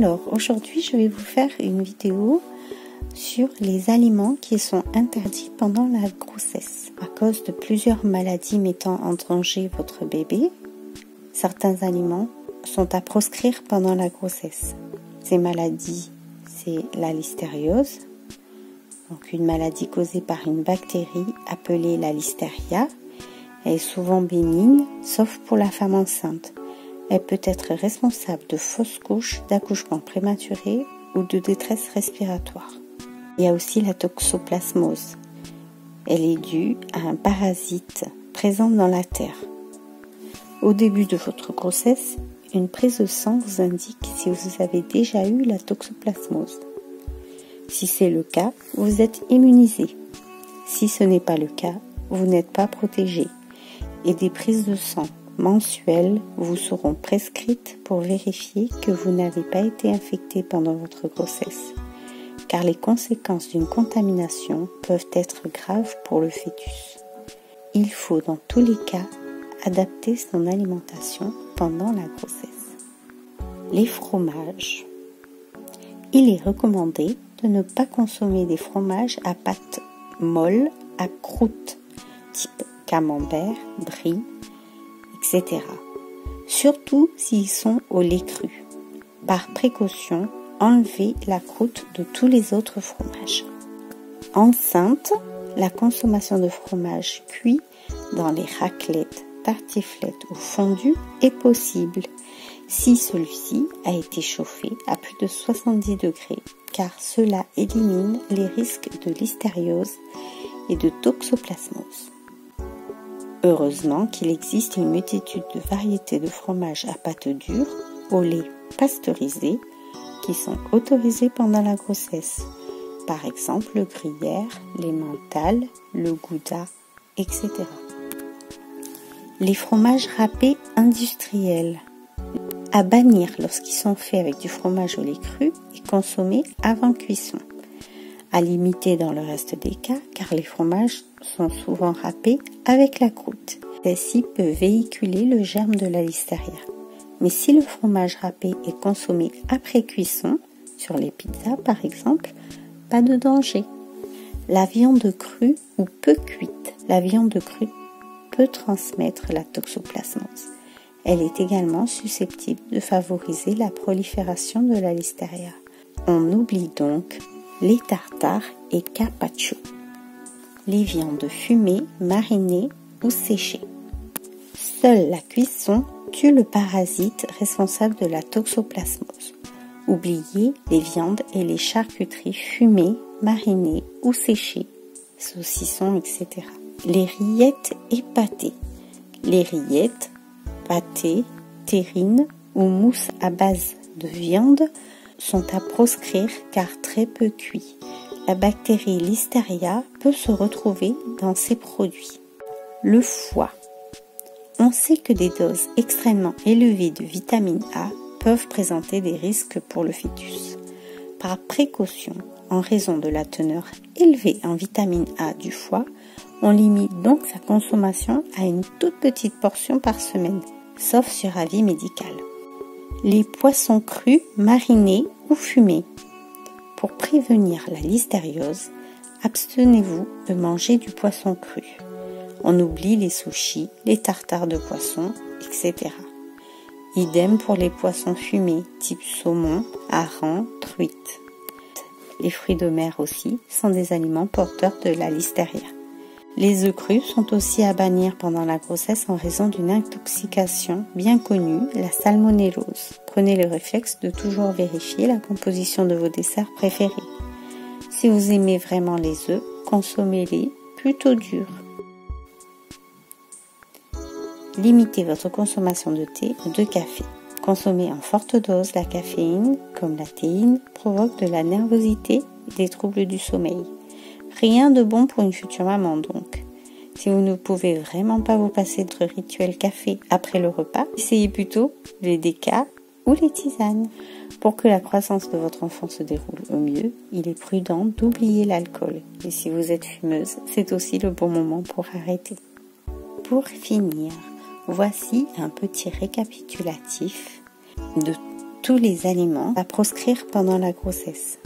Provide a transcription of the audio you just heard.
Alors, aujourd'hui, je vais vous faire une vidéo sur les aliments qui sont interdits pendant la grossesse. À cause de plusieurs maladies mettant en danger votre bébé, certains aliments sont à proscrire pendant la grossesse. Ces maladies, c'est la listériose, donc une maladie causée par une bactérie appelée la listeria. Elle est souvent bénigne, sauf pour la femme enceinte. Elle peut être responsable de fausses couches, d'accouchements prématurés ou de détresse respiratoire. Il y a aussi la toxoplasmose. Elle est due à un parasite présent dans la terre. Au début de votre grossesse, une prise de sang vous indique si vous avez déjà eu la toxoplasmose. Si c'est le cas, vous êtes immunisé. Si ce n'est pas le cas, vous n'êtes pas protégé. Et des prises de sang mensuelles vous seront prescrites pour vérifier que vous n'avez pas été infecté pendant votre grossesse, car les conséquences d'une contamination peuvent être graves pour le fœtus. Il faut dans tous les cas adapter son alimentation pendant la grossesse. Les fromages. Il est recommandé de ne pas consommer des fromages à pâte molle, à croûte, type camembert, brie, etc. Surtout s'ils sont au lait cru. Par précaution, enlevez la croûte de tous les autres fromages. Enceinte, la consommation de fromage cuit dans les raclettes, tartiflettes ou fondues est possible si celui-ci a été chauffé à plus de 70 degrés, car cela élimine les risques de listériose et de toxoplasmose. Heureusement qu'il existe une multitude de variétés de fromages à pâte dure, au lait pasteurisé, qui sont autorisés pendant la grossesse. Par exemple, le gruyère, l'emmental, le gouda, etc. Les fromages râpés industriels. À bannir lorsqu'ils sont faits avec du fromage au lait cru et consommés avant cuisson. À limiter dans le reste des cas, car les fromages sont souvent râpés avec la croûte. Celle-ci peut véhiculer le germe de la listeria. Mais si le fromage râpé est consommé après cuisson, sur les pizzas par exemple, pas de danger. La viande crue ou peu cuite. La viande crue peut transmettre la toxoplasmose. Elle est également susceptible de favoriser la prolifération de la listeria. On oublie donc les tartares et carpaccio. Les viandes fumées, marinées ou séchées. Seule la cuisson tue le parasite responsable de la toxoplasmose. Oubliez les viandes et les charcuteries fumées, marinées ou séchées, saucissons, etc. Les rillettes et pâtés. Les rillettes, pâtés, terrines ou mousse à base de viande sont à proscrire car très peu cuits. La bactérie Listeria peut se retrouver dans ces produits. Le foie. On sait que des doses extrêmement élevées de vitamine A peuvent présenter des risques pour le fœtus. Par précaution, en raison de la teneur élevée en vitamine A du foie, on limite donc sa consommation à une toute petite portion par semaine, sauf sur avis médical. Les poissons crus, marinés ou fumés. Pour prévenir la listériose, abstenez-vous de manger du poisson cru. On oublie les sushis, les tartares de poisson, etc. Idem pour les poissons fumés, type saumon, hareng, truite. Les fruits de mer aussi sont des aliments porteurs de la listeria. Les œufs crus sont aussi à bannir pendant la grossesse en raison d'une intoxication bien connue, la salmonellose. Prenez le réflexe de toujours vérifier la composition de vos desserts préférés. Si vous aimez vraiment les œufs, consommez-les plutôt durs. Limitez votre consommation de thé ou de café. Consommer en forte dose la caféine, comme la théine, provoque de la nervosité et des troubles du sommeil. Rien de bon pour une future maman donc. Si vous ne pouvez vraiment pas vous passer de votre rituel café après le repas, essayez plutôt les décas ou les tisanes. Pour que la croissance de votre enfant se déroule au mieux, il est prudent d'oublier l'alcool. Et si vous êtes fumeuse, c'est aussi le bon moment pour arrêter. Pour finir, voici un petit récapitulatif de tous les aliments à proscrire pendant la grossesse.